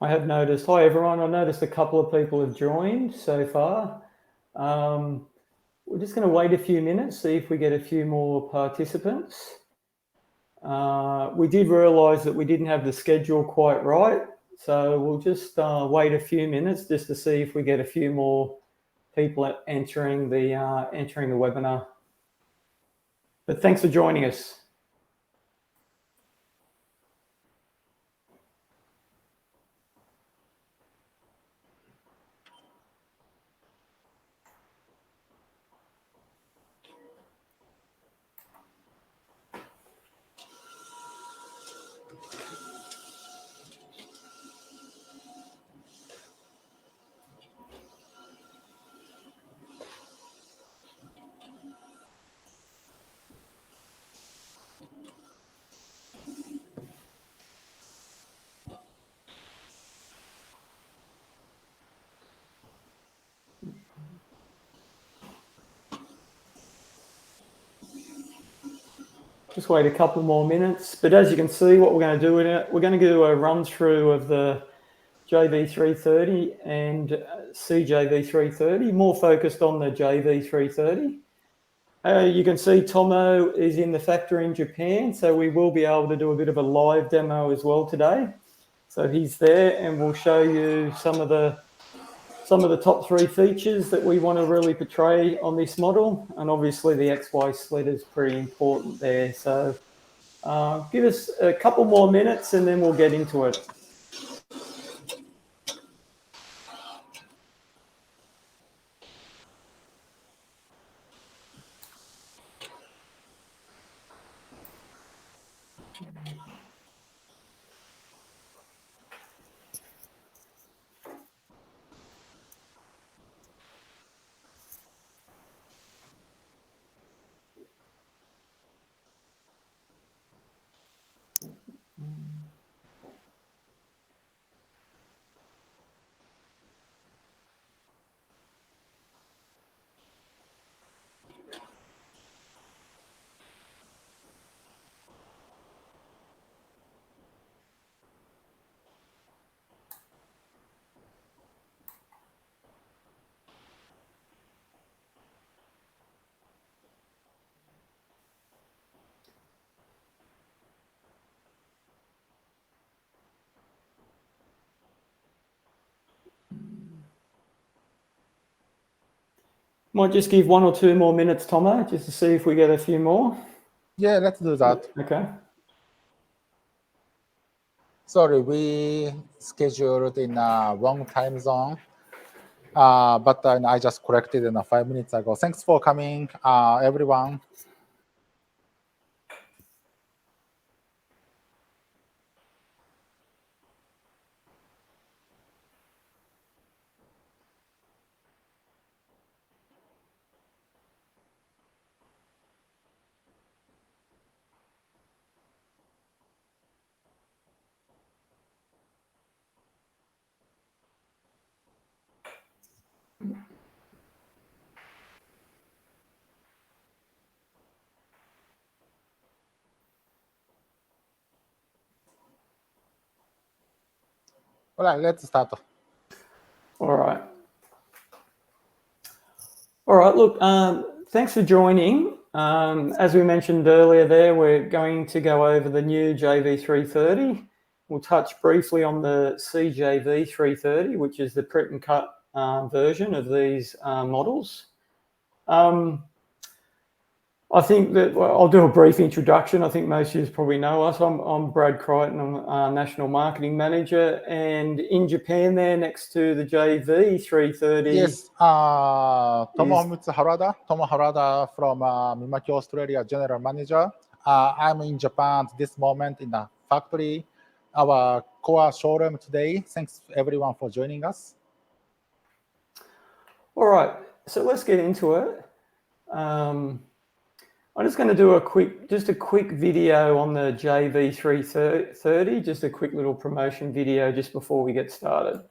I have noticed. Hi, everyone. I noticed a couple of people have joined so far. We're just going to wait a few minutes, see if we get a few more participants. We did realise that we didn't have the schedule quite right, so we'll just wait a few minutes just to see if we get a few more people entering the webinar. But thanks for joining us. Just wait a couple more minutes. But as you can see, what we're going to do, we're going to do a run through of the JV330 and CJV330, more focused on the JV330. You can see Tomo is in the factory in Japan, so we will be able to do a bit of a live demo as well today. So he's there, and we'll show you some of the top 3 features that we want to really portray on this model, and obviously the XY slit is pretty important there. So give us a couple more minutes, and then we'll get into it. Might just give 1 or 2 more minutes, Tomo, just to see if we get a few more. Yeah, let's do that. Okay. Sorry, we scheduled in a wrong time zone, but I just corrected in 5 minutes ago. Thanks for coming, everyone. All right, let's start. All right. All right, look, thanks for joining. As we mentioned earlier there, we're going to go over the new JV330. We'll touch briefly on the CJV330, which is the print and cut version of these models. I think that I'll do a brief introduction. I think most of you probably know us. I'm Brad Crichton. I'm National Marketing Manager. And in Japan there, next to the JV330. Yes, Tomomitsu Harada. Tomo Harada from Mimaki, Australia, General Manager. I'm in Japan at this moment in the factory, our core showroom today. Thanks everyone for joining us. All right, so let's get into it. I'm just going to do a quick video on the JV330, just a quick little promotion video just before we get started.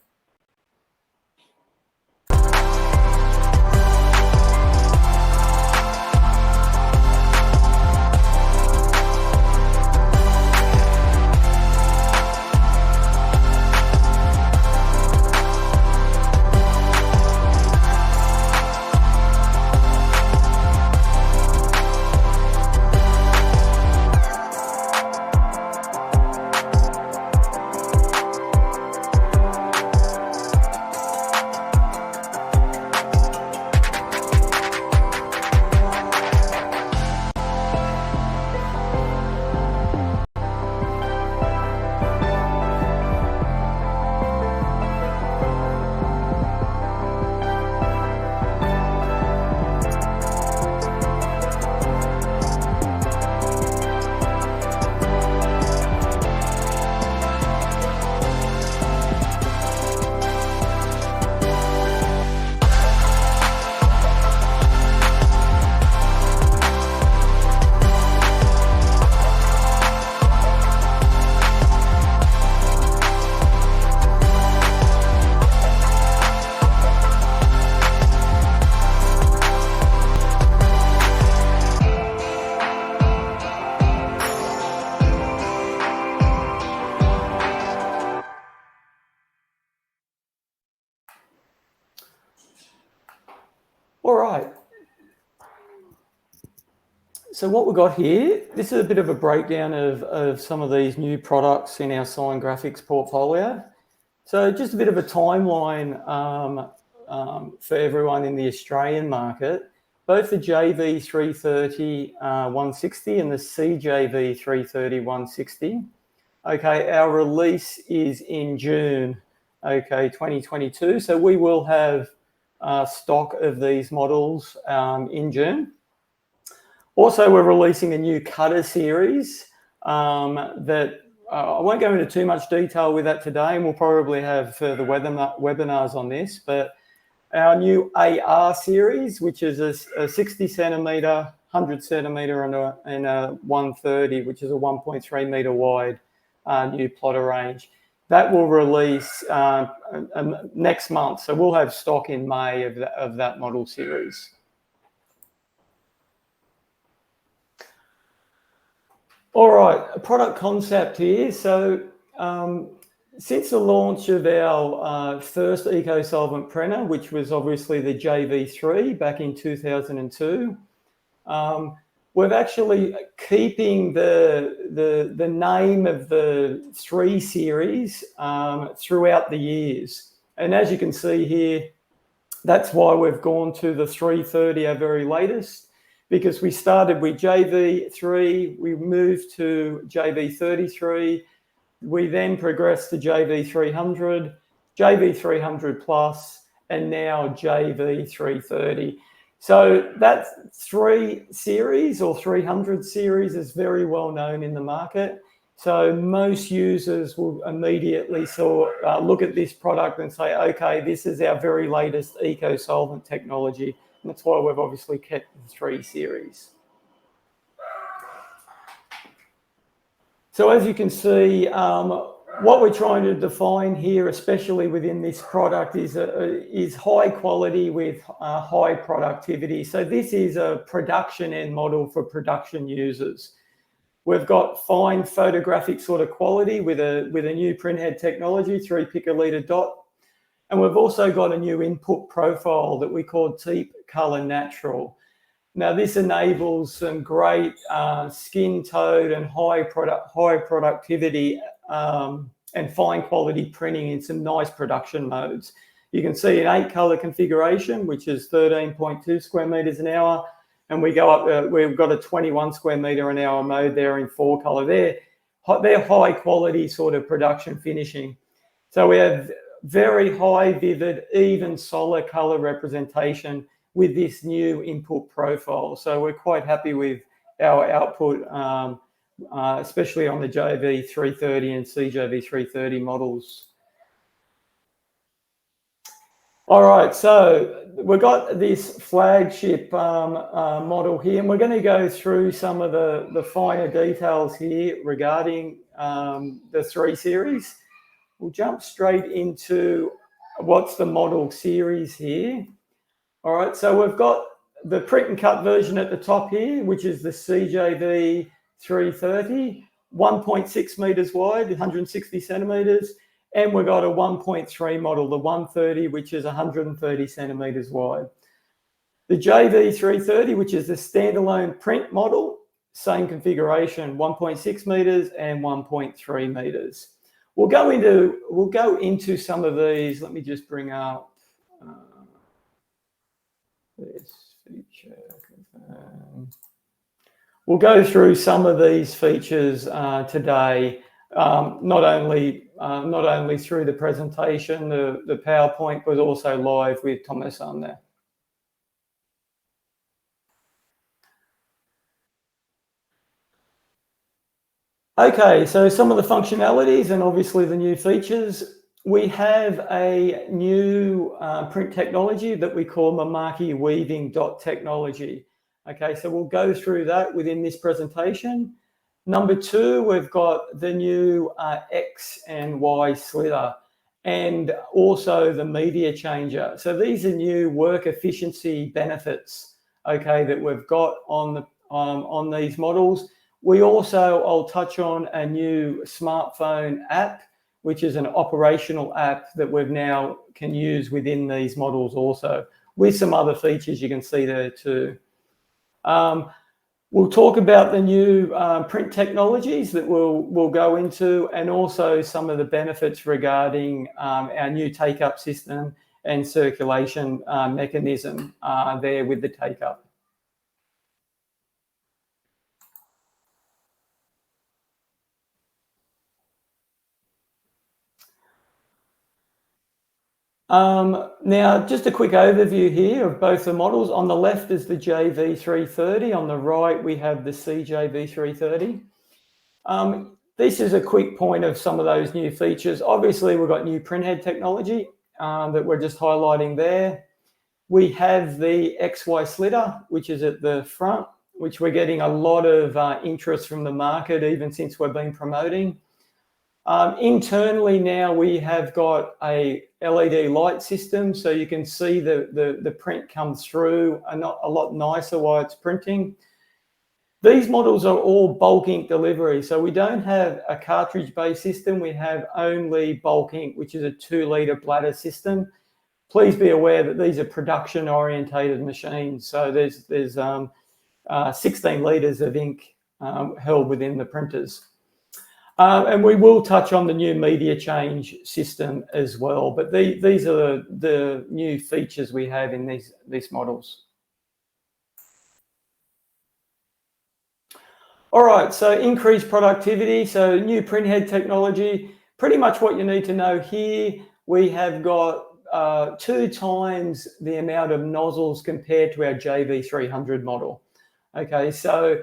So what we've got here, this is a bit of a breakdown of some of these new products in our sign graphics portfolio. So just a bit of a timeline for everyone in the Australian market. Both the JV330 160 and the CJV330 160. Okay, our release is in June, okay, 2022. So we will have stock of these models in June. Also, we're releasing a new cutter series that I won't go into too much detail with that today, and we'll probably have further webinars on this, but our new AR series, which is a 60 centimetre, 100 centimetre and a 130, which is a 1.3 metre wide new plotter range. That will release next month, so we'll have stock in May of that model series. All right, a product concept here. So since the launch of our first eco-solvent printer, which was obviously the JV3 back in 2002, we're actually keeping the name of the 3 series throughout the years. And as you can see here, that's why we've gone to the 330, our very latest, because we started with JV3, we moved to JV33, we then progressed to JV300, JV300 Plus, and now JV330. So that 3 series or 300 series is very well known in the market. So most users will immediately look at this product and say, okay, this is our very latest eco-solvent technology. And that's why we've obviously kept the 3 series. So as you can see, what we're trying to define here, especially within this product, is high quality with high productivity. So this is a production end model for production users. We've got fine photographic sort of quality with a new printhead technology, 3 picoliter dot. And we've also got a new input profile that we call Deep Color Natural. Now this enables some great skin tone and high productivity and fine quality printing in some nice production modes. You can see an 8 color configuration, which is 13.2 square meters an hour. And we go up, we've got a 21 square meter an hour mode there in 4 color. They're high quality sort of production finishing. So we have very high, vivid, even solid color representation with this new input profile. So we're quite happy with our output, especially on the JV330 and CJV330 models. All right, so we've got this flagship model here, and we're going to go through some of the finer details here regarding the 3 series. We'll jump straight into what's the model series here. All right, so we've got the print and cut version at the top here, which is the CJV330, 1.6 meters wide, 160 centimeters. And we've got a 1.3 model, the 130, which is 130 centimeters wide. The JV330, which is the standalone print model, same configuration, 1.6 meters and 1.3 meters. We'll go into some of these. Let me just bring up this feature. We'll go through some of these features today, not only through the presentation, the PowerPoint, but also live with Thomas-san there. Okay, so some of the functionalities and obviously the new features. We have a new print technology that we call Mimaki weaving dot technology. Okay, so we'll go through that within this presentation. Number 2, we've got the new X and Y slither and also the media changer. So these are new work efficiency benefits, okay, that we've got on these models. We also, I'll touch on a new smartphone app, which is an operational app that we've now can use within these models also, with some other features you can see there too. We'll talk about the new print technologies that we'll go into, and also some of the benefits regarding our new take-up system and circulation mechanism there with the take-up. Now, just a quick overview here of both the models. On the left is the JV330. On the right, we have the CJV330. This is a quick point of some of those new features. Obviously, we've got new printhead technology that we're just highlighting there. We have the XY slitter, which is at the front, which we're getting a lot of interest from the market, even since we've been promoting. Internally now, we have got a LED light system, so you can see the print comes through a lot nicer while it's printing. These models are all bulk ink delivery, so we don't have a cartridge-based system. We have only bulk ink, which is a 2-litre bladder system. Please be aware that these are production-orientated machines, so there's 16 litres of ink held within the printers. And we will touch on the new media change system as well, but these are the new features we have in these models. All right, so increased productivity, so new printhead technology. Pretty much what you need to know here, we have got 2 times the amount of nozzles compared to our JV300 model. Okay, so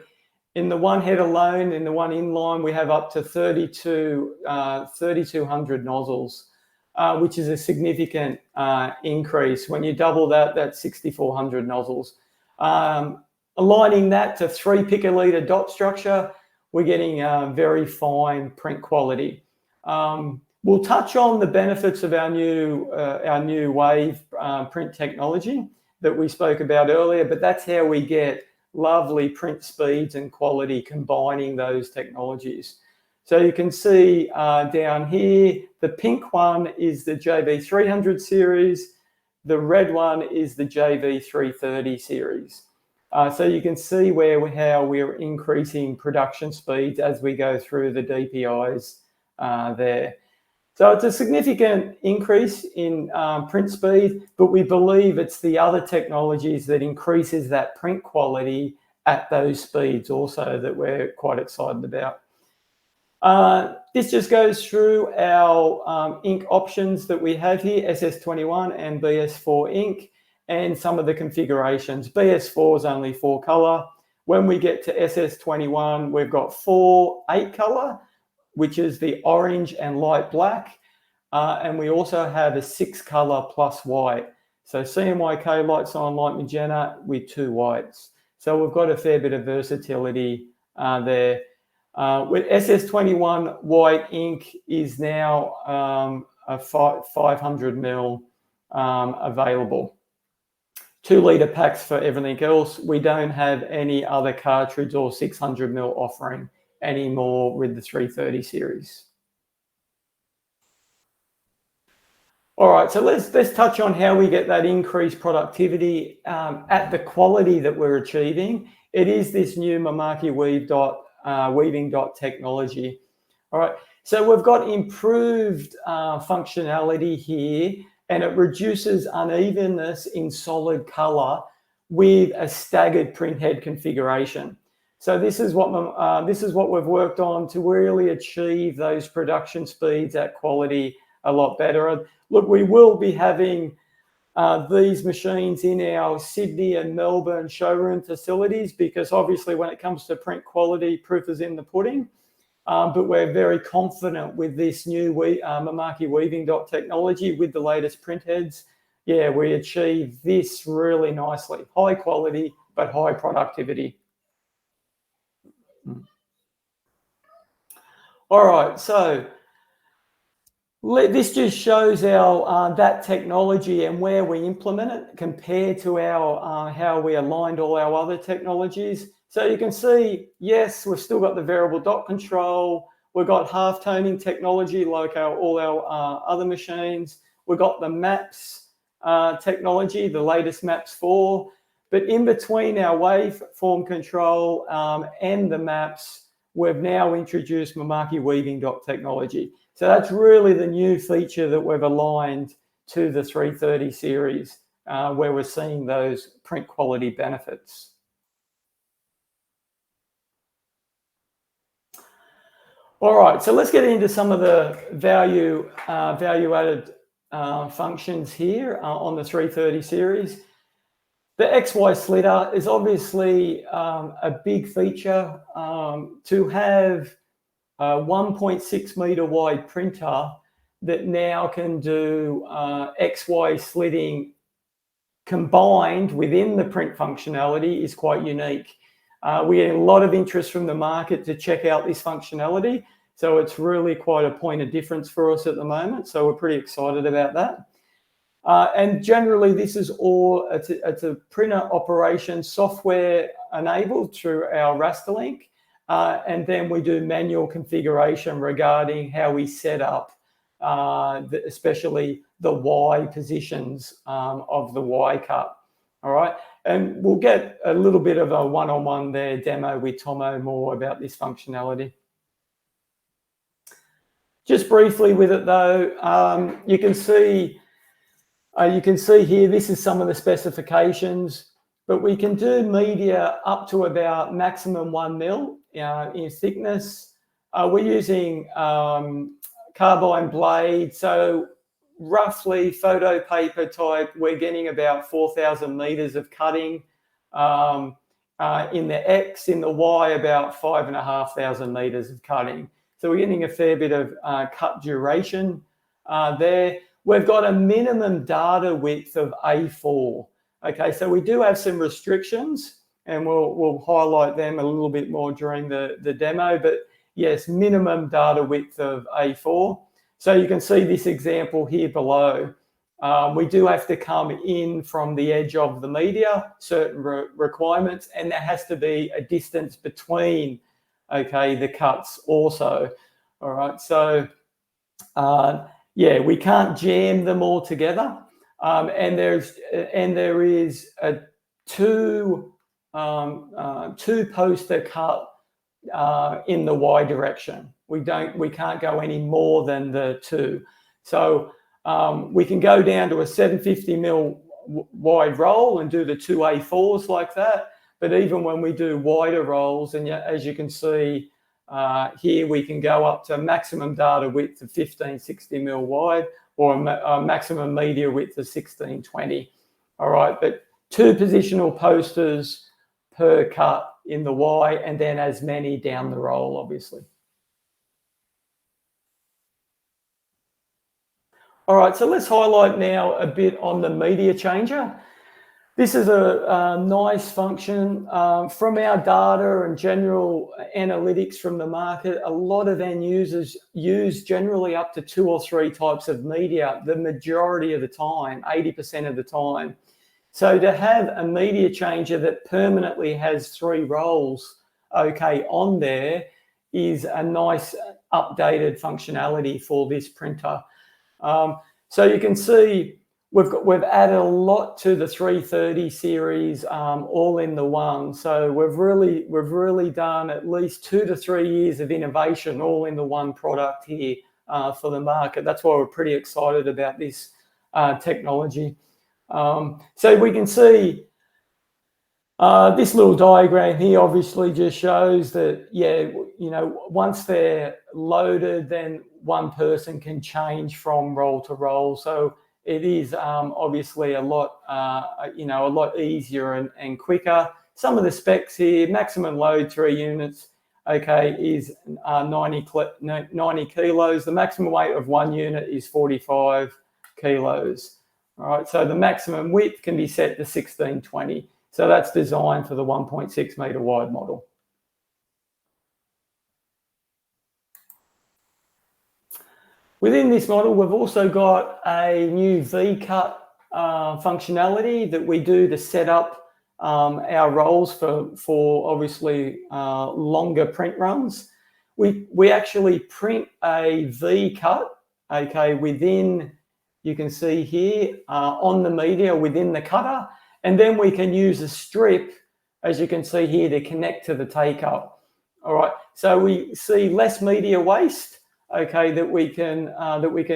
in the one head alone, in the one inline, we have up to 3,200 nozzles, which is a significant increase. When you double that, that's 6,400 nozzles. Aligning that to 3 picolitre dot structure, we're getting very fine print quality. We'll touch on the benefits of our new wave print technology that we spoke about earlier, but that's how we get lovely print speeds and quality combining those technologies. So you can see down here, the pink one is the JV300 series, the red one is the JV330 series. So you can see how we're increasing production speeds as we go through the DPIs there. So it's a significant increase in print speed, but we believe it's the other technologies that increases that print quality at those speeds also that we're quite excited about. This just goes through our ink options that we have here, SS21 and BS4 ink, and some of the configurations. BS4 is only 4 color. When we get to SS21, we've got 4 8 color, which is the orange and light black. And we also have a 6 color plus white. So CMYK, light cyan, light magenta with 2 whites. So we've got a fair bit of versatility there. With SS21 white ink is now a 500 ml available. 2-litre packs for everything else. We don't have any other cartridge or 600 ml offering anymore with the 330 series. All right, so let's touch on how we get that increased productivity at the quality that we're achieving. It is this new Mimaki weaving dot technology. All right, so we've got improved functionality here, and it reduces unevenness in solid color with a staggered printhead configuration. So this is what we've worked on to really achieve those production speeds at quality a lot better. Look, we will be having these machines in our Sydney and Melbourne showroom facilities, because obviously when it comes to print quality, proof is in the pudding. But we're very confident with this new Mimaki weaving dot technology with the latest printheads. Yeah, we achieve this really nicely. High quality, but high productivity. All right, so this just shows our that technology and where we implement it compared to our how we aligned all our other technologies. So you can see, yes, we've still got the variable dot control. We've got half toning technology like all our other machines. We've got the maps technology, the latest maps 4. But in between our waveform control and the maps, we've now introduced Mimaki weaving dot technology. So that's really the new feature that we've aligned to the 330 series, where we're seeing those print quality benefits. All right, so let's get into some of the value-added functions here on the 330 series. The XY slitter is obviously a big feature. To have a 1.6 meter wide printer that now can do XY slitting combined within the print functionality is quite unique. We get a lot of interest from the market to check out this functionality. So it's really quite a point of difference for us at the moment. So we're pretty excited about that. And generally, this is all, it's a printer operation software enabled through our Rasterlink. And then we do manual configuration regarding how we set up, especially the Y positions of the Y cut. All right. And we'll get a little bit of a one-on-one there demo with Tomo more about this functionality. Just briefly with it though, you can see here, this is some of the specifications, but we can do media up to about maximum 1 mil in thickness. We're using carbine blade, so roughly photo paper type, we're getting about 4,000 meters of cutting. In the X, in the Y, about 5,500 meters of cutting. So we're getting a fair bit of cut duration there. We've got a minimum data width of A4. Okay, so we do have some restrictions, and we'll highlight them a little bit more during the demo. But yes, minimum data width of A4. So you can see this example here below. We do have to come in from the edge of the media, certain requirements, and there has to be a distance between, okay, the cuts also. All right, so yeah, we can't jam them all together, and there is a two poster cut in the Y direction. We can't go any more than the two. So we can go down to a 750 mil wide roll and do the two A4s like that. But even when we do wider rolls, and as you can see here, we can go up to maximum data width of 1560 mil wide, or a maximum media width of 1620. All right, but two positional posters per cut in the Y, and then as many down the roll, obviously. All right, so let's highlight now a bit on the media changer. This is a nice function from our data and general analytics from the market. A lot of end users use generally up to 2 or 3 types of media, the majority of the time, 80% of the time. So to have a media changer that permanently has 3 rolls, okay, on there is a nice updated functionality for this printer. So you can see we've added a lot to the 330 series, all in the one. So we've really done at least 2 to 3 years of innovation all in the one product here for the market. That's why we're pretty excited about this technology. So we can see this little diagram here obviously just shows that, yeah, you know, once they're loaded, then one person can change from roll to roll. So it is obviously a lot, you know, a lot easier and quicker. Some of the specs here: maximum load 3 units, okay, is 90 kilos. The maximum weight of 1 unit is 45 kilos. All right, so the maximum width can be set to 1620. So that's designed for the 1.6 meter wide model. Within this model, we've also got a new V-cut functionality that we do to set up our rolls for obviously longer print runs. We actually print a V-cut, okay, within, you can see here on the media within the cutter, And then we can use a strip, as you can see here, to connect to the take-up. All right, so we see less media waste, okay, that we can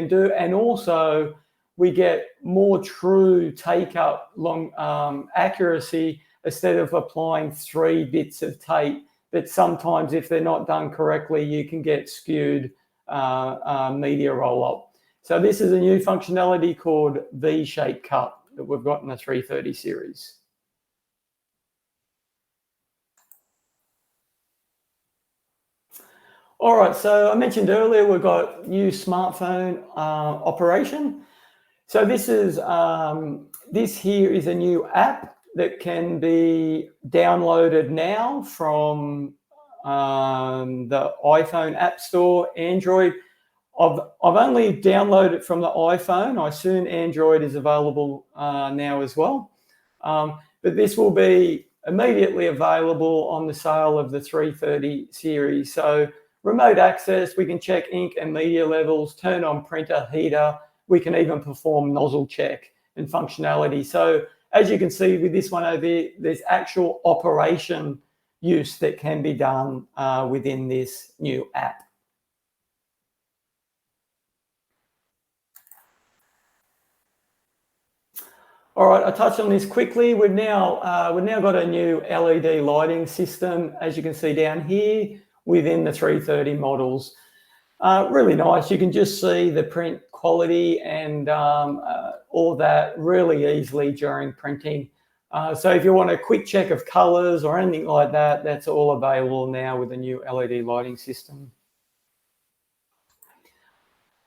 do, and also we get more true take-up accuracy instead of applying 3 bits of tape that sometimes, if they're not done correctly, you can get skewed media roll-up. So this is a new functionality called V-shape cut that we've got in the 330 series. All right, so I mentioned earlier we've got new smartphone operation. So this is this here is a new app that can be downloaded now from the iPhone App Store, Android. I've only downloaded it from the iPhone. I assume Android is available now as well. But this will be immediately available on the sale of the 330 series. So remote access, we can check ink and media levels, turn on printer, heater. We can even perform nozzle check and functionality. So as you can see with this one over here, there's actual operation use that can be done within this new app. All right, I touched on this quickly. We've now got a new LED lighting system, as you can see down here, within the 330 models. Really nice. You can just see the print quality and all that really easily during printing. So if you want a quick check of colors or anything like that, that's all available now with the new LED lighting system.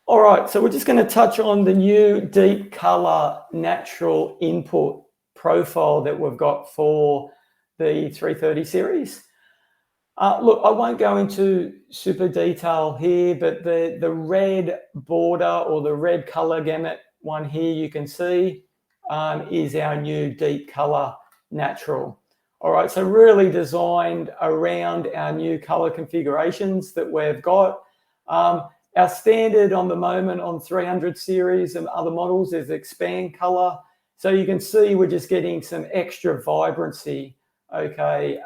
All right, so we're just going to touch on the new deep color natural input profile that we've got for the 330 series. Look, I won't go into super detail here, but the red border or the red color gamut one here you can see is our new deep color natural. All right, so really designed around our new color configurations that we've got. Our standard on the moment on 300 series and other models is expand color. So you can see we're just getting some extra vibrancy, okay,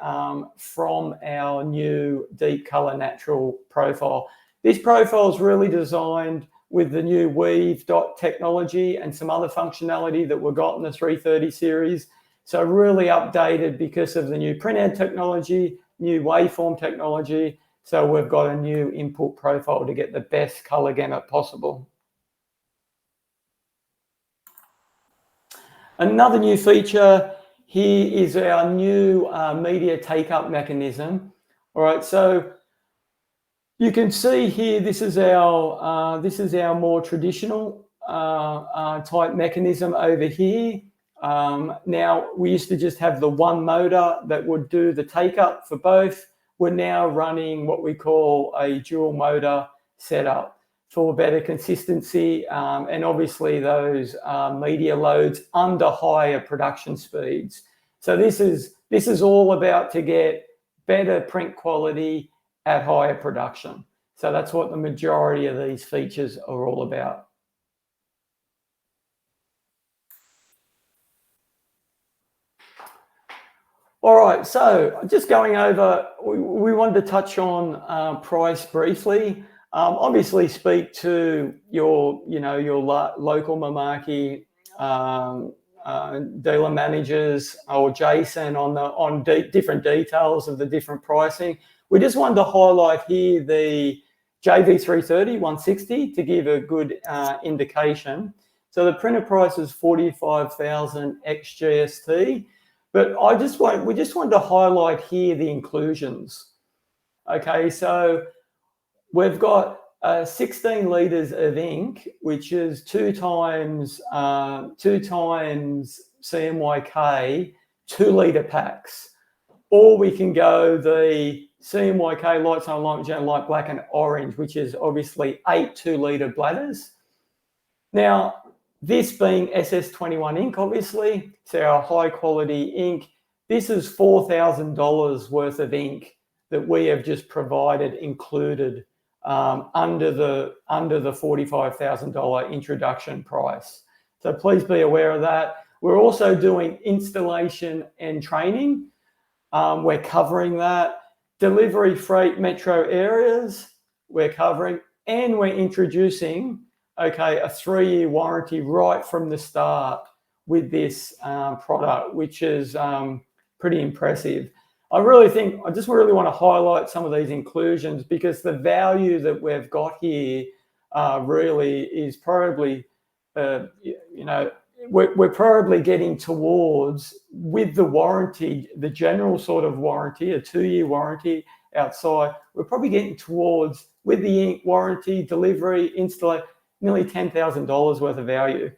from our new deep color natural profile. This profile is really designed with the new weave dot technology and some other functionality that we've got in the 330 series. So really updated because of the new printhead technology, new waveform technology. So we've got a new input profile to get the best color gamut possible. Another new feature here is our new media take-up mechanism. All right, so you can see here this is our more traditional type mechanism over here. Now we used to just have the one motor that would do the take-up for both. We're now running what we call a dual motor setup for better consistency and obviously those media loads under higher production speeds. So this is all about to get better print quality at higher production. So that's what the majority of these features are all about. All right, so just going over, we wanted to touch on price briefly. Obviously, speak to your local Mimaki dealer managers or Jason on different details of the different pricing. We just wanted to highlight here the JV330 160 to give a good indication. So the printer price is 45,000 ex GST. But we just wanted to highlight here the inclusions. Okay, so we've got 16 litres of ink, which is two times CMYK 2 litre packs. Or we can go the CMYK lights on light black and orange, which is obviously 8 2 litre bladders. Now, this being SS21 ink, obviously, so our high quality ink, this is $4,000 worth of ink that we have just provided included under the $45,000 introduction price. So please be aware of that. We're also doing installation and training. We're covering that. Delivery freight metro areas, we're covering, and we're introducing, okay, a 3-year warranty right from the start with this product, which is pretty impressive. I just really want to highlight some of these inclusions because the value that we've got here really is probably, we're probably getting towards, with the warranty, the general sort of warranty, a 2-year warranty outside, we're probably getting towards, with the warranty, delivery, installation, nearly $10,000 worth of value,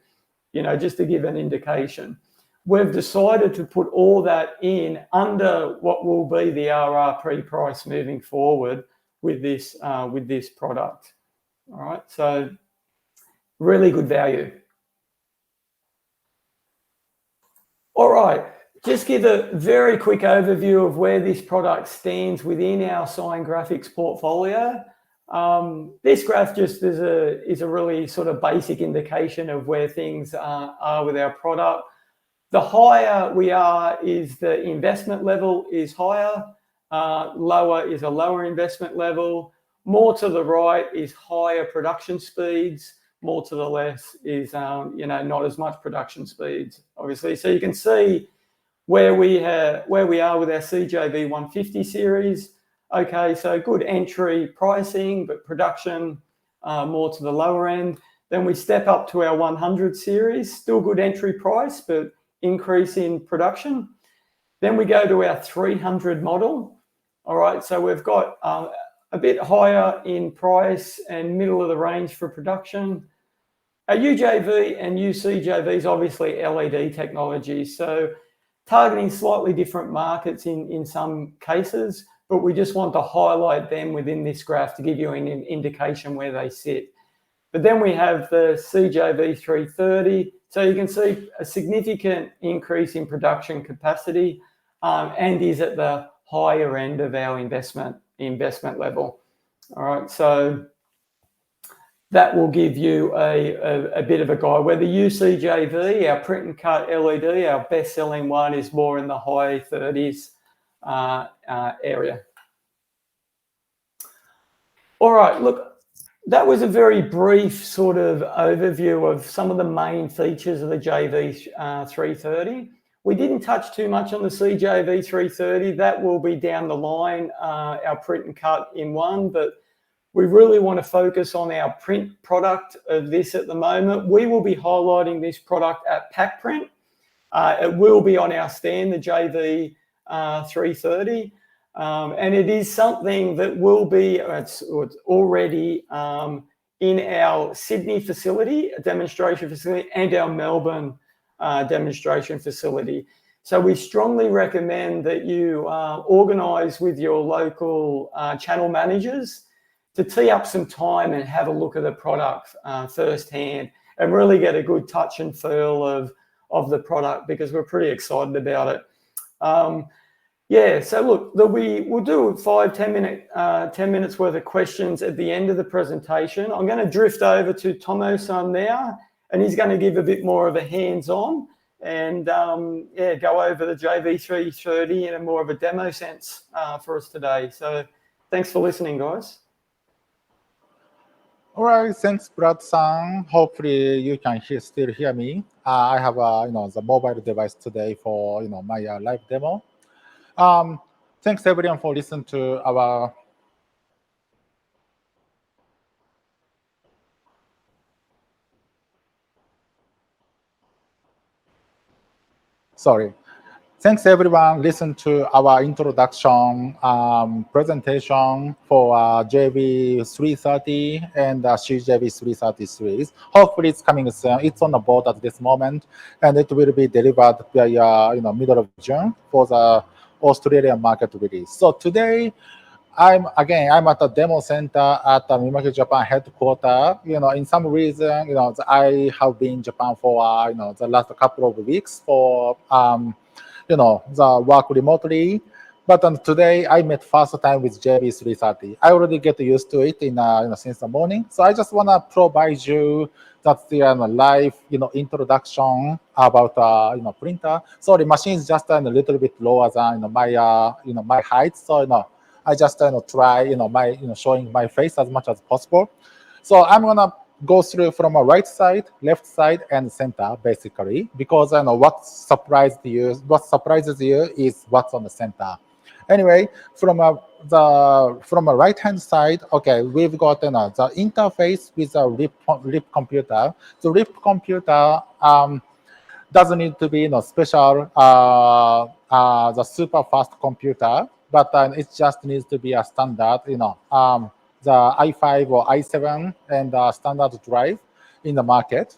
just to give an indication. We've decided to put all that in under what will be the RRP price moving forward with this product. All right, so really good value. All right, just give a very quick overview of where this product stands within our Sign Graphics portfolio. This graph just is a really sort of basic indication of where things are with our product. The higher we are is the investment level is higher, lower is a lower investment level. More to the right is higher production speeds. More to the left is, not as much production speeds, obviously. So you can see where we are with our CJV150 series. Okay, so good entry pricing, but production more to the lower end. Then we step up to our 100 series, still good entry price, but increase in production. Then we go to our 300 model. All right, so we've got a bit higher in price and middle of the range for production. Our UJV and UCJV is obviously LED technology, so targeting slightly different markets in some cases, but we just want to highlight them within this graph to give you an indication where they sit. But then we have the CJV330, so you can see a significant increase in production capacity and is at the higher end of our investment level. All right, so that will give you a bit of a guide. Where the UCJV, our print and cut LED, our best-selling one, is more in the high 30s area. All right, look, that was a very brief sort of overview of some of the main features of the JV330. We didn't touch too much on the CJV330. That will be down the line, our print and cut in one, but we really want to focus on our print product of this at the moment. We will be highlighting this product at Pack Print. It will be on our stand, the JV330. And it is something that will be, it's already in our Sydney facility, a demonstration facility, and our Melbourne demonstration facility. So we strongly recommend that you organise with your local channel managers to tee up some time and have a look at the product firsthand and really get a good touch and feel of the product, because we're pretty excited about it. Yeah, so look, we'll do 10 minutes worth of questions at the end of the presentation. I'm going to drift over to Tomo-san now, and he's going to give a bit more of a hands-on and go over the JV330 in a more of a demo sense for us today. So thanks for listening, guys. All right, thanks, Brad-san. Hopefully you can still hear me. I have the mobile device today for my live demo. Thanks everyone for listening to our Thanks everyone listen to our introduction presentation for JV330 and CJV330 series. Hopefully it's coming soon. It's on the board at this moment, and it will be delivered by middle of June for the Australian market release. So today, I'm at the demo center at the Mimaki Japan headquarters. In some reason, I have been in Japan for the last couple of weeks for the work remotely. But today I met first time with JV330. I already get used to it since the morning. So I just want to provide you that the live introduction about printer. So the machine is just a little bit lower than my height. So I just try my showing my face as much as possible. So I'm gonna go through from a right side, left side, and center basically, because what surprises you is what's on the center. Anyway, from a right hand side, okay, we've got the interface with a RIP computer. The RIP computer doesn't need to be special the super fast computer, but it just needs to be a standard the i5 or i7 and standard drive in the market.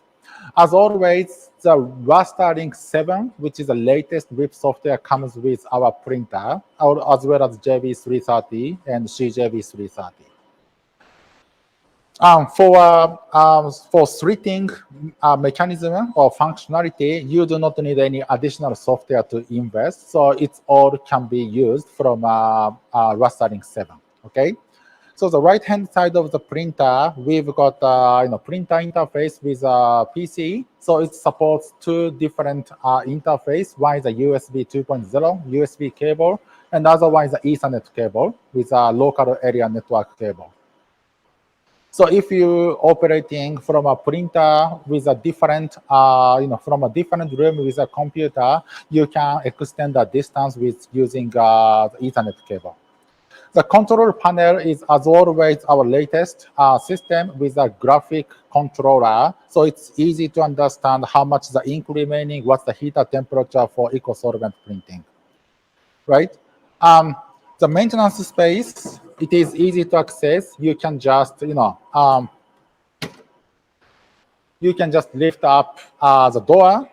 As always, the Rasterlink 7, which is the latest RIP software, comes with our printer, as well as JV330 and CJV330. For slitting mechanism or functionality, you do not need any additional software to invest. So it all can be used from Rasterlink 7. Okay. So the right-hand side of the printer, we've got printer interface with a PC. So it supports two different interface. One is a USB 2.0 USB cable, and the other one is an Ethernet cable with a local area network cable. So if you operating from a printer with a different, from a different room with a computer, you can extend the distance with using the Ethernet cable. The control panel is, as always, our latest system with a graphic controller. So it's easy to understand how much the ink remaining, what's the heater temperature for eco-solvent printing, right? The maintenance space, it is easy to access. You can just, you can just lift up the door,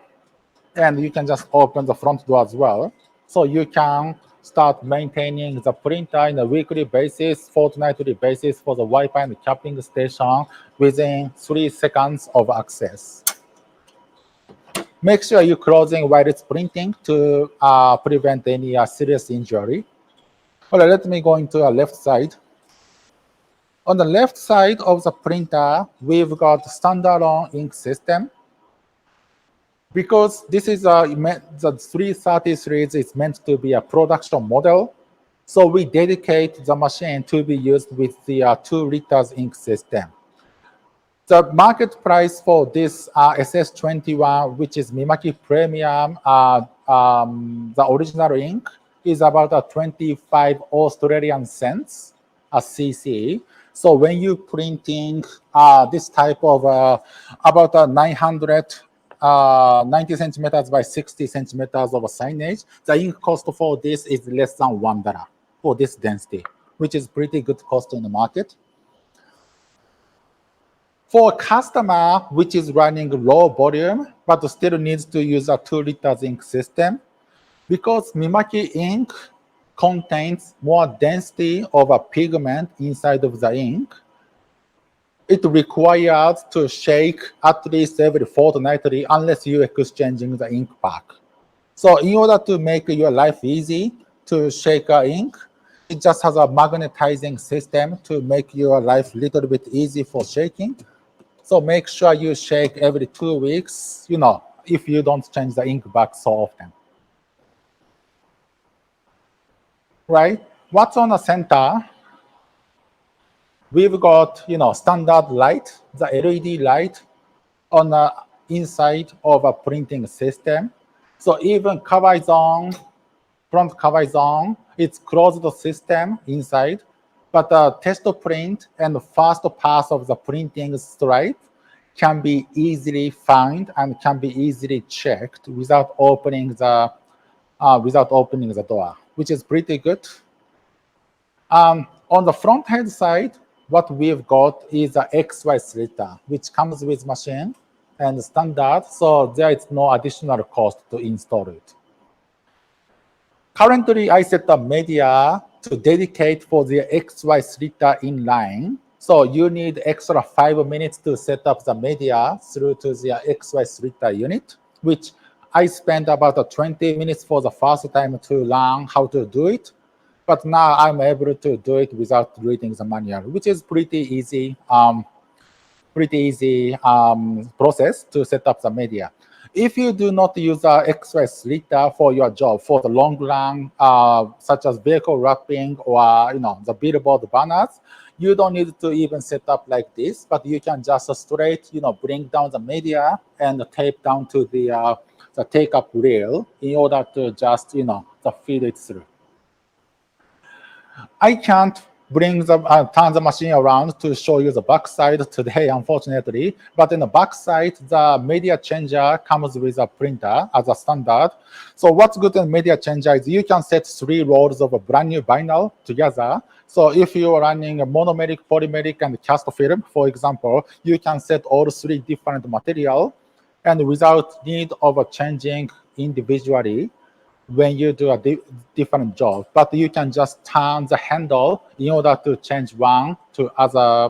and you can just open the front door as well. So you can start maintaining the printer on a weekly basis, fortnightly basis for the Wi-Fi and capping station within 3 seconds of access. Make sure you're closing while it's printing to prevent any serious injury. All right, let me go into the left side. On the left side of the printer, we've got standalone ink system. Because this is the 330 series is meant to be a production model, so we dedicate the machine to be used with the 2 liters ink system. The market price for this SS21, which is Mimaki Premium, the original ink, is about 25 Australian cents a cc. So when you printing this type of about 90 centimeters by 60 centimeters of a signage, the ink cost for this is less than $1 for this density, which is pretty good cost in the market. For a customer which is running low volume, but still needs to use a 2 liters ink system, because Mimaki ink contains more density of a pigment inside of the ink, it requires to shake at least every fortnightly unless you're exchanging the ink pack. So in order to make your life easy to shake ink, it just has a magnetizing system to make your life a little bit easy for shaking. So make sure you shake every 2 weeks, if you don't change the ink back so often. Right? What's on the center? We've got, standard light, the LED light on the inside of a printing system. So even cover is on, front cover is on, it's closed system inside, but the test print and the first pass of the printing stripe can be easily found and can be easily checked without opening the door, which is pretty good. On the front hand side, what we've got is a XY slitter, which comes with machine and standard, so there is no additional cost to install it. Currently, I set up media to dedicate for the XY slitter inline. So you need extra 5 minutes to set up the media through to the XY slitter unit, which I spent about 20 minutes for the first time to learn how to do it. But now I'm able to do it without reading the manual, which is pretty easy process to set up the media. If you do not use XY slitter for your job for the long run, such as vehicle wrapping or the billboard banners, you don't need to even set up like this, but you can just straight bring down the media and tape down to the take up rail in order to just feed it through. I can't bring the turn the machine around to show you the backside today, unfortunately. But in the backside, the media changer comes with a printer as a standard. So what's good in media changer is you can set 3 rolls of a brand new vinyl together. So if you are running a monomeric, polymeric, and cast film, for example, you can set all 3 different material, and without need of changing individually when you do a different job, but you can just turn the handle in order to change one to other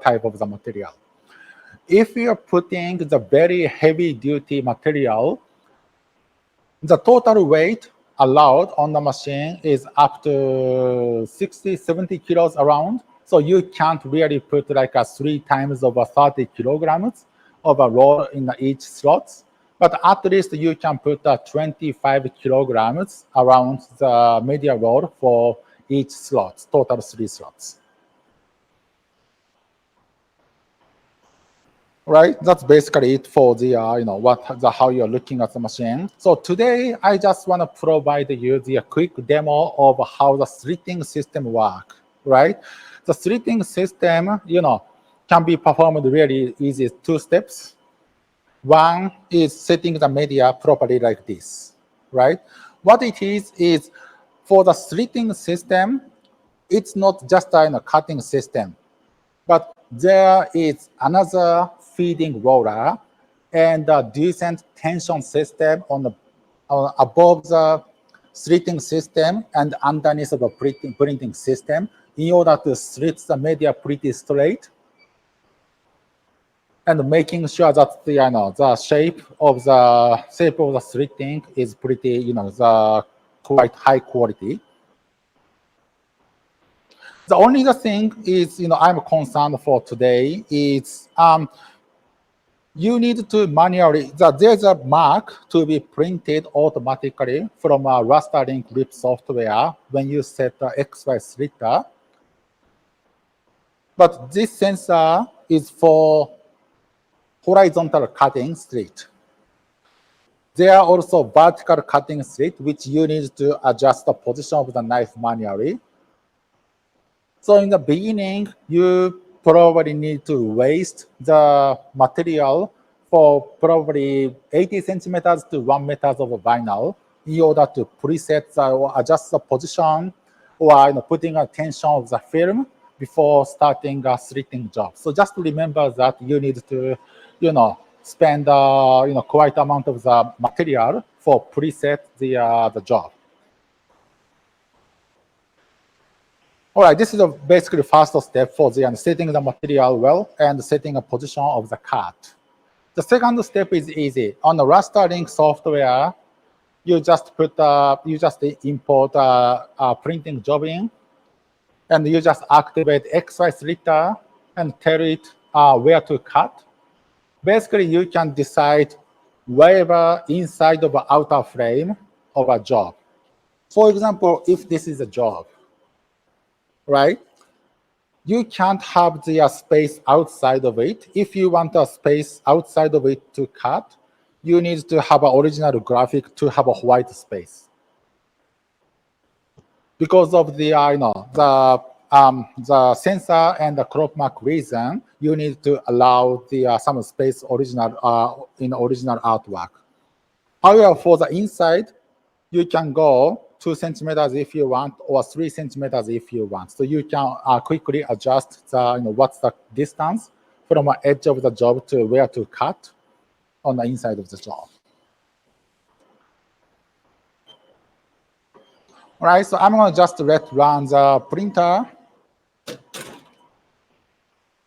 type of the material. If you're putting the very heavy duty material, the total weight allowed on the machine is up to 60, 70 kilos around. So you can't really put like 3 times over 30 kilograms of a roll in each slot. But at least you can put 25 kilograms around the media roll for each slot, total 3 slots. Right, that's basically it for the how you're looking at the machine. So today I just want to provide you the quick demo of how the slitting system works. Right, the slitting system can be performed really easy 2 steps. One is setting the media properly like this. Right, what it is for the slitting system, it's not just a cutting system, but there is another feeding roller and a decent tension system above the slitting system and underneath of the printing system in order to slit the media pretty straight and making sure that the shape of the slitting is pretty the quite high quality. The only thing is I'm concerned for today is you need to manually, there's a mark to be printed automatically from a rastering grip software when you set the XY slitter. But this sensor is for horizontal cutting slit. There are also vertical cutting slit, which you need to adjust the position of the knife manually. So in the beginning, you probably need to waste the material for probably 80 centimeters to 1 meter of vinyl in order to preset or adjust the position or putting a tension of the film before starting a slitting job. So just remember that you need to, spend quite amount of the material for preset the job. All right, this is basically the first step for setting the material well and setting a position of the cut. The second step is easy. On the rastering software, you just import a printing job in, and you just activate XY slitter and tell it where to cut. Basically, you can decide wherever inside of the outer frame of a job. For example, if this is a job, right? You can't have the space outside of it. If you want a space outside of it to cut, you need to have an original graphic to have a white space. Because of the sensor and the crop mark reason, you need to allow the some space original in original artwork. However, for the inside, you can go 2 centimeters if you want, or 3 centimeters if you want. So you can quickly adjust what's the distance from the edge of the job to where to cut on the inside of the job. All right, so I'm going to just run the printer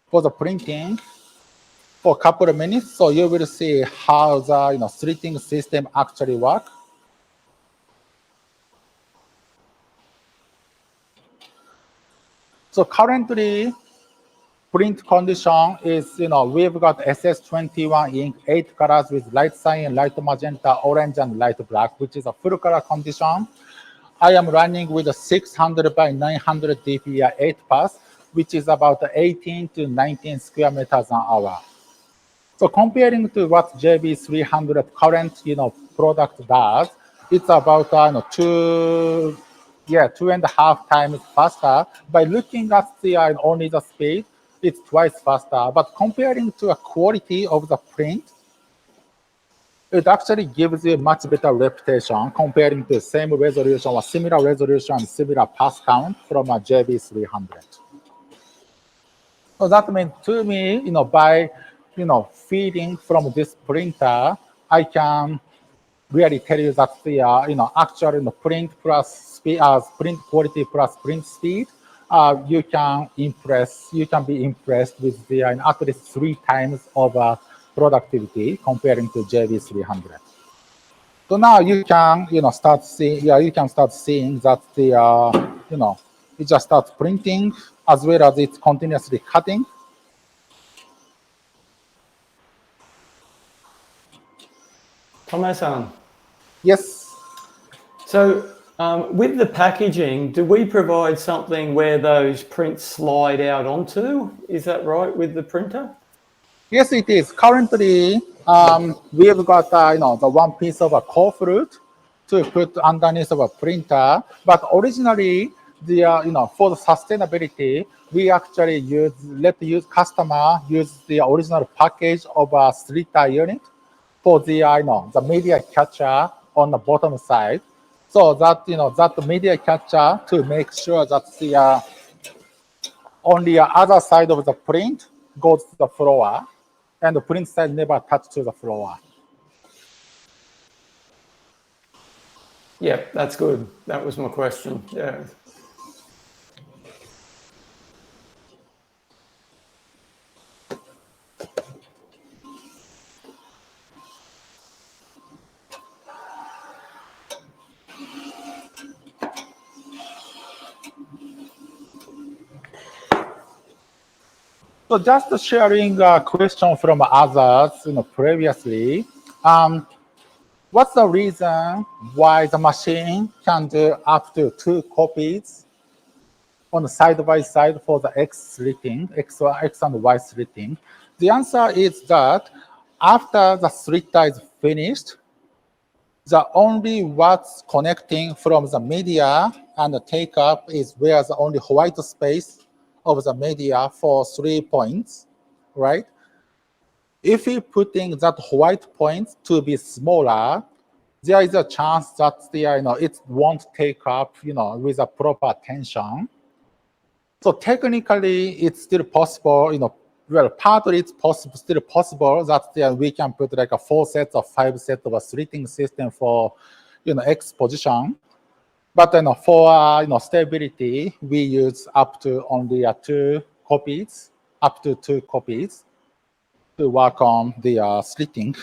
for the printing for a couple of minutes, so you will see how the slitting system actually works. So currently, print condition is, we've got SS21 ink, 8 colors with light cyan, light magenta, orange, and light black, which is a full color condition. I am running with a 600 by 900 dpi 8 pass, which is about 18 to 19 square meters an hour. So comparing to what JV300 current, product does, it's about 2.5 times faster. By looking at the only the speed, it's twice faster. But comparing to a quality of the print, it actually gives you much better reputation comparing to the same resolution or similar resolution and similar pass count from a JV300. So that means to me, by feeding from this printer, I can really tell you that the actual print plus speed, print quality plus print speed, you can be impressed with the at least 3 times of productivity comparing to JV300. So now you can start seeing that the it just starts printing as well as it's continuously cutting. Thomas-san. Yes. So with the packaging, do we provide something where those prints slide out onto? Is that right with the printer? Yes, it is. Currently, we've got the one piece of a core fruit to put underneath of a printer. But originally, for the sustainability, we actually let the customer use the original package of a sliter unit for the the media catcher on the bottom side, so that that media catcher to make sure that the only other side of the print goes to the floor, and the print side never touch to the floor. Yeah, that's good. That was my question. Yeah. So just sharing a question from others, previously. What's the reason why the machine can do up to 2 copies on the side by side for the X slitting, X and Y slitting? The answer is that after the slitter is finished, the only what's connecting from the media and the take up is where the only white space of the media for 3 points, right? If we putting that white point to be smaller, there is a chance that it won't take up with a proper tension. So technically, it's still possible. Well, partly it's still possible that we can put like a 4 sets or 5 sets of a slitting system for X position. But for stability, we use up to only 2 copies, up to 2 copies to work on the slitting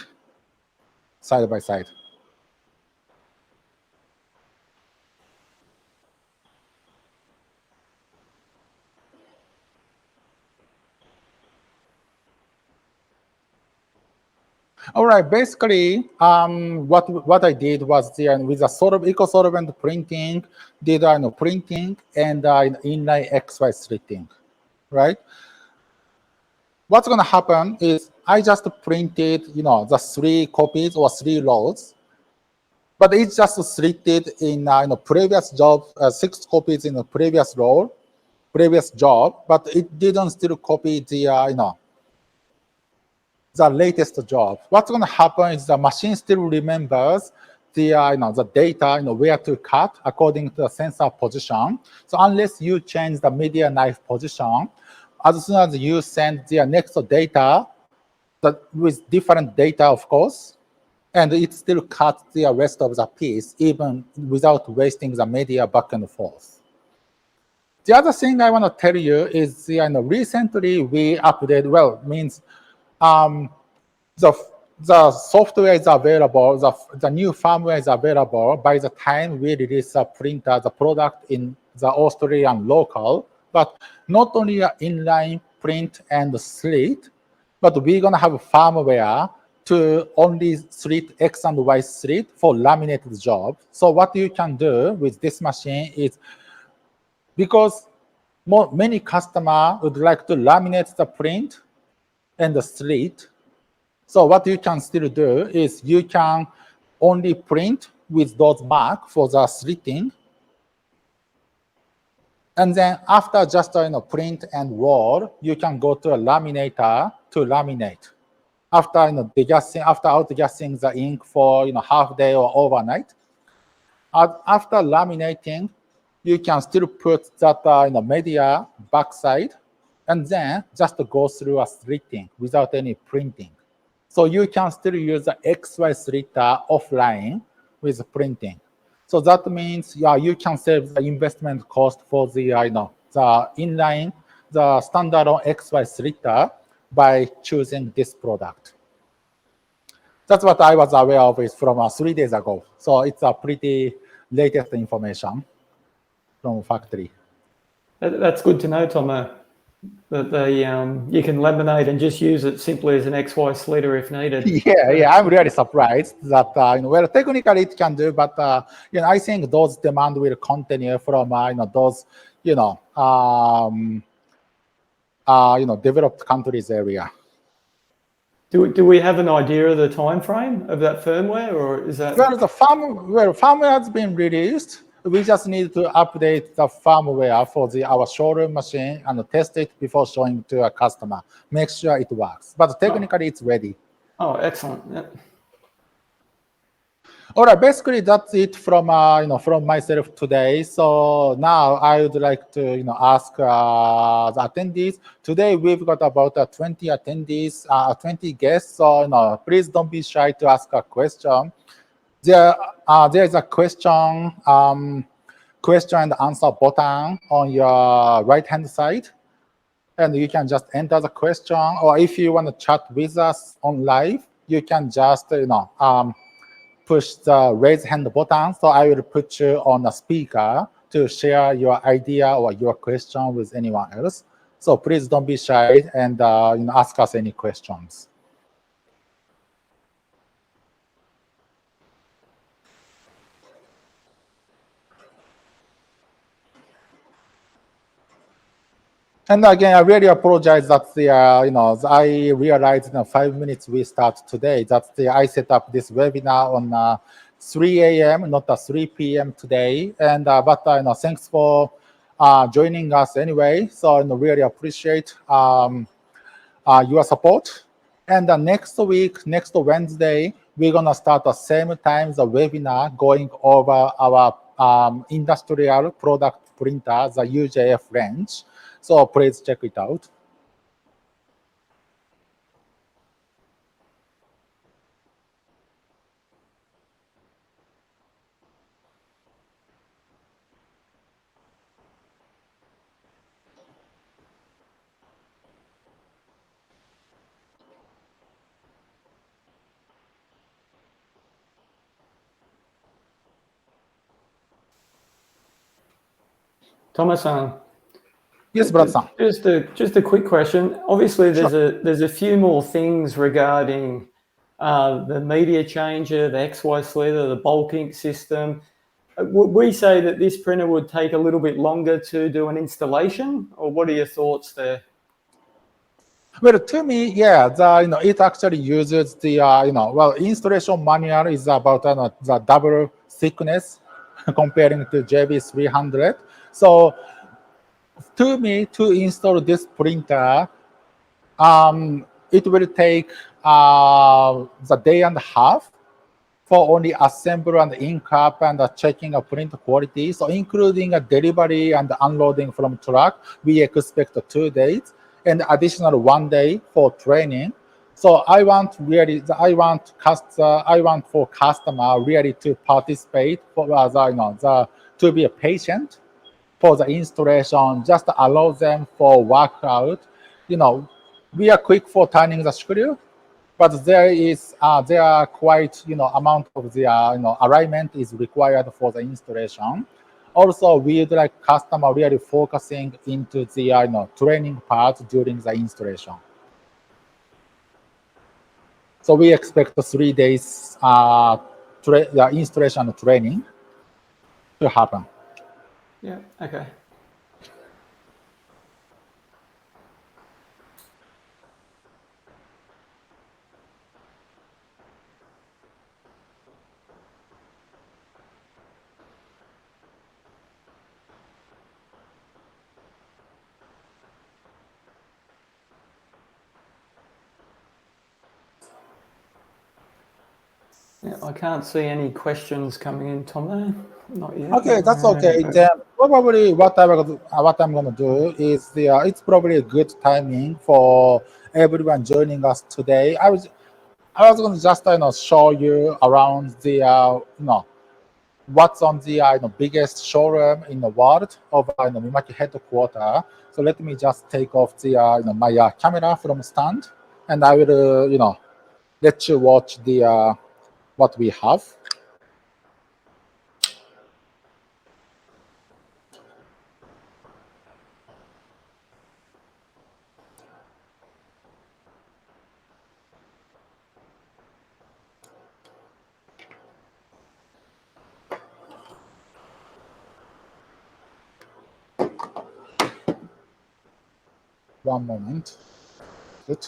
side by side. All right, basically, what I did was with a sort of eco-solvent printing, did printing and inline XY slitting, right? What's going to happen is I just printed, the 3 copies or 3 rows, but it just slitted in previous job, 6 copies in the previous row, previous job, but it didn't still copy the the latest job. What's going to happen is the machine still remembers the the data, where to cut according to the sensor position. So unless you change the media knife position, as soon as you send the next data, with different data, of course, and it still cuts the rest of the piece, even without wasting the media back and forth. The other thing I want to tell you is recently we updated, well, means the software is available, the new firmware is available by the time we release the printer, the product in the Australian local. but not only inline print and slit, but we're gonna have firmware to only slit X and Y slit for laminated job. So what you can do with this machine is, because many customers would like to laminate the print and the slit. So what you can still do is you can only print with those marks for the slitting. And then after just print and roll, you can go to a laminator to laminate. After degassing, after outgassing the ink for half day or overnight, after laminating, you can still put that media backside, and then just go through a slitting without any printing. So you can still use the XY slitter offline with printing. So that means you can save the investment cost for the the inline, the standalone XY slitter by choosing this product. That's what I was aware of is from 3 days ago. So it's a pretty latest information from factory. That's good to know, Tomo, that they you can laminate and just use it simply as an XY slitter if needed. Yeah, I'm really surprised that well, technically it can do, but I think those demand will continue from those developed countries area. Do we have an idea of the time frame of that firmware, or is that? Well, firmware has been released. We just need to update the firmware for our showroom machine and test it before showing to a customer. Make sure it works. But technically, it's ready. Oh, excellent. Yep. All right, basically that's it from from myself today. So now I would like to ask the attendees. Today we've got about 20 attendees, 20 guests. So please don't be shy to ask a question. There is a question and answer button on your right hand side, and you can just enter the question. Or if you want to chat with us on live, you can just push the raise hand button. So I will put you on a speaker to share your idea or your question with anyone else. So please don't be shy and ask us any questions. And again, I really apologize that I realized 5 minutes we start today that I set up this webinar on 3 a.m., not 3 p.m. today. And but thanks for joining us anyway. So really appreciate your support. And next week, next Wednesday, we're gonna start the same time the webinar going over our industrial product printer, the UJF range. So please check it out. Thomas-san. Yes, brother. Just a quick question. Obviously, there's a few more things regarding the media changer, the XY slitter, the bulk ink system. Would we say that this printer would take a little bit longer to do an installation, or what are your thoughts there? Well, to me, yeah, it actually uses the well, installation manual is about the double thickness comparing to JV330. So to me, to install this printer, it will take the day and a half for only assembly and ink up and checking a print quality. So including a delivery and unloading from truck, we expect 2 days and additional 1 day for training. So I want for customer really to participate for to be a patient for the installation, just allow them for workout. We are quick for turning the screw, but there are quite amount of the alignment is required for the installation. Also, we would like customer really focusing into the training part during the installation. So we expect 3 days the installation training to happen. Yeah, okay. Yeah, I can't see any questions coming in, Tomo. Not yet. Okay, that's okay. Then probably what I'm gonna do is it's probably a good timing for everyone joining us today. I was gonna just show you around the what's on the biggest showroom in the world of Mimaki headquarters. So let me just take off the my camera from stand, and I will let you watch the what we have. One moment. Good.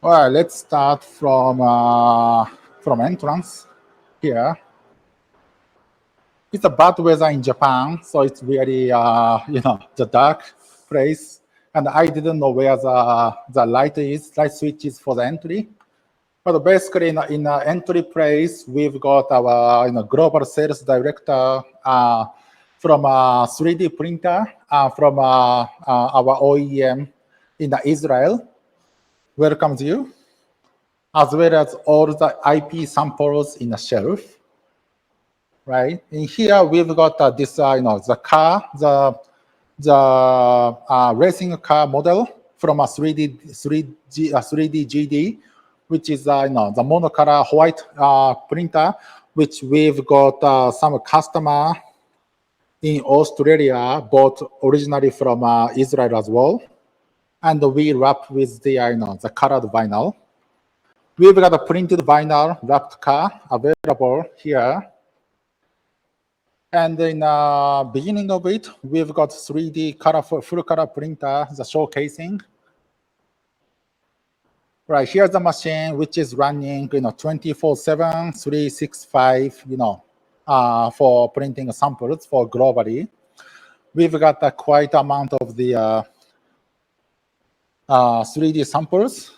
All right, let's start from entrance here. It's a bad weather in Japan, so it's really the dark place, and I didn't know where the light switch is for the entry. But basically, in the entry place, we've got our global sales director from a 3D printer from our OEM in Israel. Welcomes you, as well as all the IP samples in the shelf. Right in here, we've got this the car, the racing car model from a 3D GD, which is the monocolor white printer, which we've got some customer in Australia bought originally from Israel as well, and we wrap with the the colored vinyl. We've got a printed vinyl wrapped car available here. And in the beginning of it, we've got 3D full color printer, the showcasing. Right, here's the machine which is running 24/7, 365, for printing samples for globally. We've got a quite amount of the 3D samples.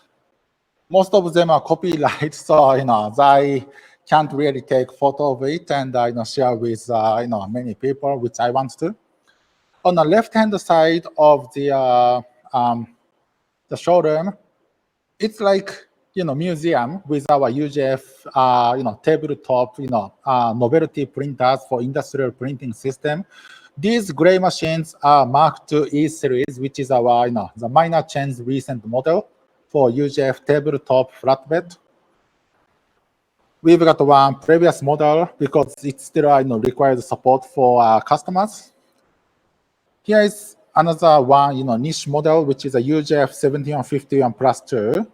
Most of them are copyright, so they can't really take photo of it and share with many people, which I want to. On the left-hand side of the showroom, it's like museum with our UJF tabletop novelty printers for industrial printing system. These gray machines are Mark II E series, which is our the minor change recent model for UJF tabletop flatbed. We've got one previous model because it still requires support for customers. Here is another one niche model, which is a UJF 7151 plus 2,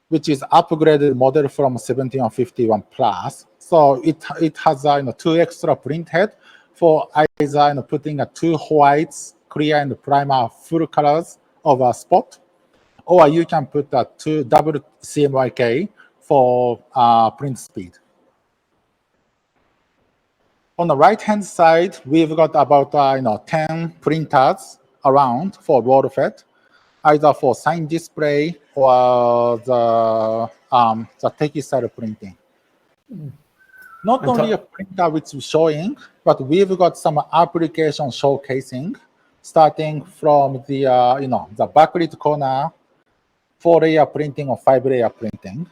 which is upgraded model from 7151 plus. So it has two extra print head for either putting two whites, clear and primer full colors of a spot, or you can put two double CMYK for print speed. On the right-hand side, we've got about 10 printers around for roll fed, either for sign display or the textile printing. Not only a printer which is showing, but we've got some application showcasing, starting from the the backlit corner, 4-layer printing or 5-layer printing.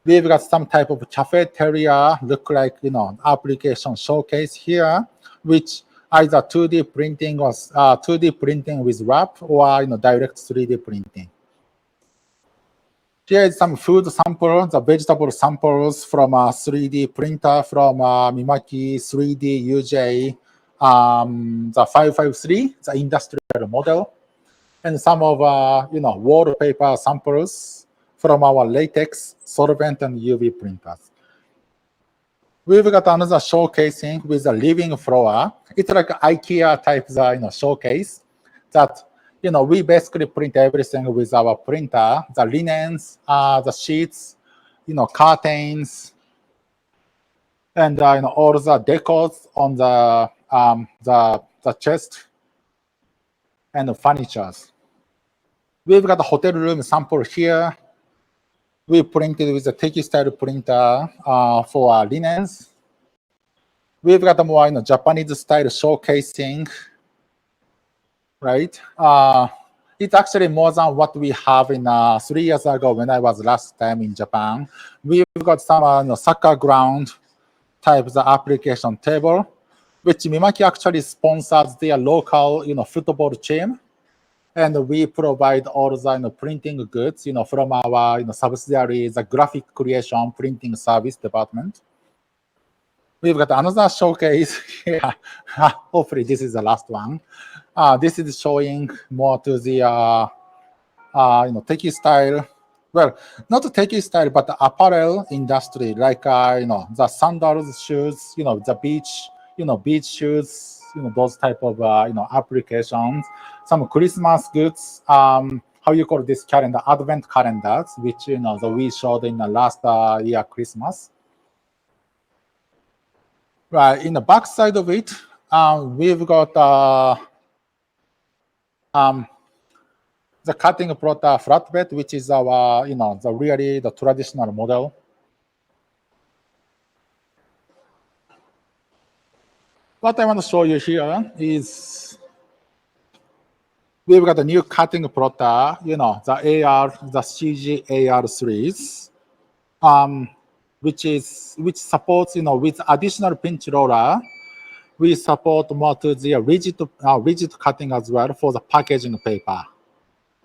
We've got some type of cafeteria, look like application showcase here, which either 2D printing or 2D printing with wrap or direct 3D printing. Here is some food sample, the vegetable samples from a 3D printer from Mimaki 3D UJ, the 553, the industrial model, and some of wallpaper samples from our latex, solvent, and UV printers. We've got another showcasing with a living floor. It's like IKEA type showcase that we basically print everything with our printer, the linens, the sheets, curtains, and all the decors on the chest and the furnitures. We've got a hotel room sample here. We printed with a textile printer for our linens. We've got a more Japanese style showcasing, right? It's actually more than what we have in 3 years ago when I was last time in Japan. We've got some soccer ground type of application table, which Mimaki actually sponsors their local football team. And we provide all the printing goods from our subsidiary, the graphic creation printing service department. We've got another showcase here. Hopefully this is the last one. This is showing more to the textile. Well, not textile, but the apparel industry, like the sandals, shoes, the beach shoes, those type of applications. Some Christmas goods. How you call this calendar? Advent calendars, which we showed in the last year Christmas. Right, in the back side of it, we've got the cutting plot flatbed, which is our, the traditional model. What I want to show you here is we've got a new cutting plotter, the CG AR series, which supports, with additional pinch roller, we support more to the rigid cutting as well for the packaging paper.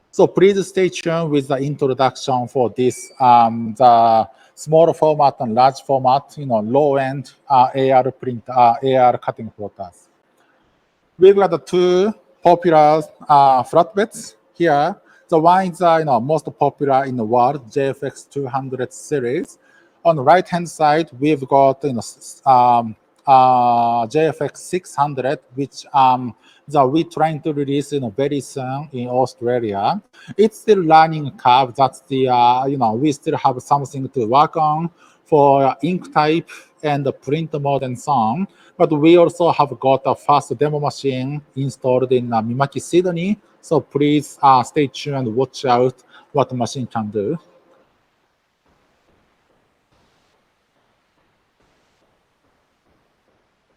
So please stay tuned with the introduction for this, the small format and large format, low-end AR print, AR cutting plotters. We've got the two popular flatbeds here. The one is most popular in the world, JFX200 series. On the right-hand side, we've got JFX 600, which we're trying to release very soon in Australia. It's still learning curve. That's the we still have something to work on for ink type and the print mode and so on. But we also have got a first demo machine installed in Mimaki, Sydney. So please stay tuned and watch out what the machine can do.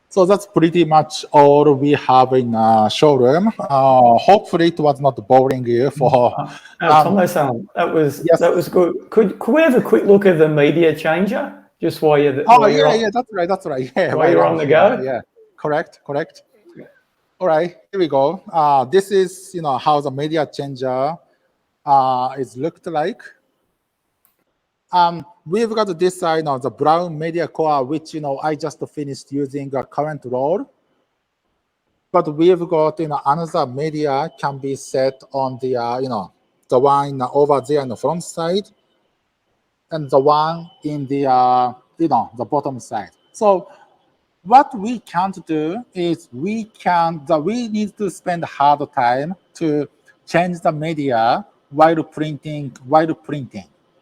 So that's pretty much all we have in showroom. Hopefully it was not boring you for. Tomo-san, that was good. Could we have a quick look at the media changer? Just while you're that's right. Yeah, while you're on the go. Yeah, correct. All right, here we go. This is how the media changer is looked like. We've got this side the brown media core, which I just finished using a current roll. But we've got another media can be set on the the one over there on the front side, and the one in the the bottom side. So what we can't do is we need to spend hard time to change the media while printing.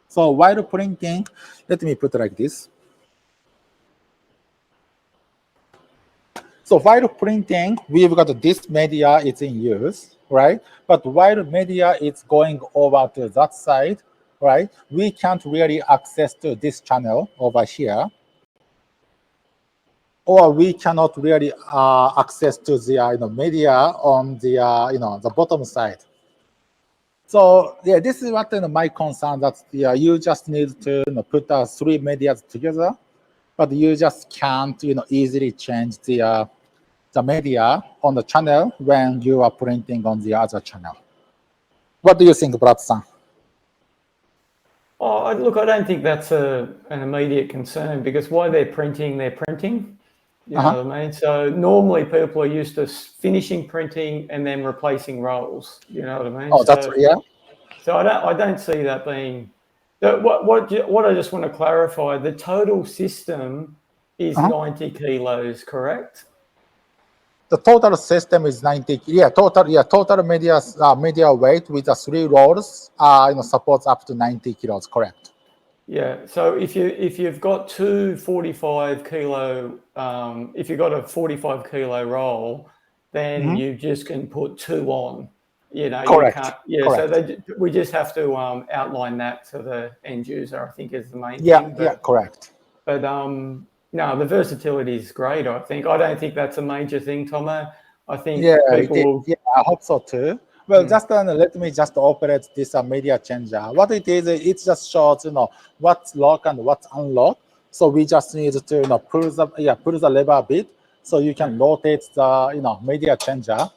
So while printing, let me put it like this. So while printing, we've got this media, it's in use, right? But while media is going over to that side, right, we can't really access to this channel over here. Or we cannot really access to the media on the the bottom side. So yeah, this is what my concern, that you just need to put three medias together, but you just can't easily change the media on the channel when you are printing on the other channel. What do you think, Brad-san? Oh, look, I don't think that's an immediate concern because while they're printing, you know what I mean? So normally people are used to finishing printing and then replacing rolls, you know what I mean? Oh, that's yeah. So I don't see that being, what I just want to clarify, the total system is 90 kilos, correct? The total system is 90. Total media weight with the 3 rolls, supports up to 90 kilos. Correct. Yeah. So if you've got two 45 kilo, if you've got a 45 kilo roll, then you just can put 2 on. You know, Correct. you can't. Yeah. Correct. So we just have to outline that to the end user, I think, is the main thing. Yeah. Correct. But no, the versatility is great. I think. I don't think that's a major thing, Tomo. I think people. Yeah, I hope so too. Well, just let me just operate this media changer. What it is, it just shows what's lock and what's unlock. So we just need to pull the lever a bit, so you can rotate the media changer.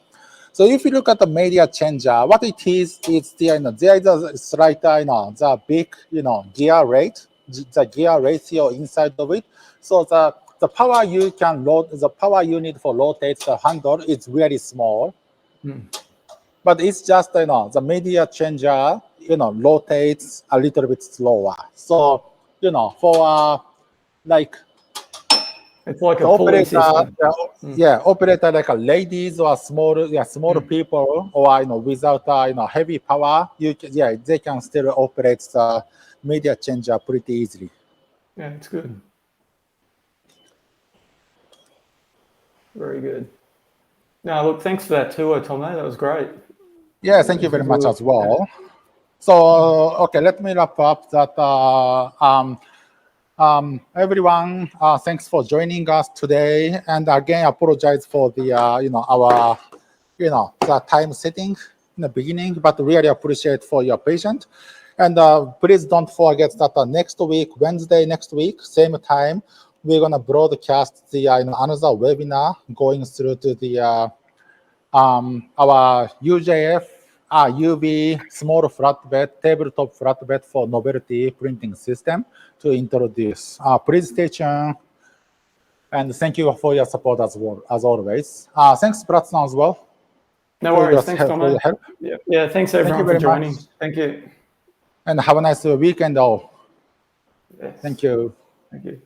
So if you look at the media changer, what it is, it's there is a slight the big gear rate, the gear ratio inside of it. So the power you can load, the power you need for rotate the handle is very small. But it's just the media changer rotates a little bit slower. So for like it's like a pulley system. Operator like ladies or small people or without heavy power, they can still operate the media changer pretty easily. Yeah, it's good. Very good. No, look, thanks for that tour, Tomo. That was great. Yeah, thank you very much as well. So okay, let me wrap up that. Everyone, thanks for joining us today. And again, apologize for the our the time setting in the beginning, but really appreciate for your patience. And please don't forget that next week, Wednesday next week, same time, we're gonna broadcast the another webinar going through to the our UJF UV small flatbed, tabletop flatbed for novelty printing system to introduce. Please stay tuned. And thank you for your support as well, as always. Thanks, Bratzon, as well. No worries. Thanks, Tomo. Yeah, thanks everyone for joining. Much. Thank you. And have a nice weekend all. Yes. Thank you. Thank you.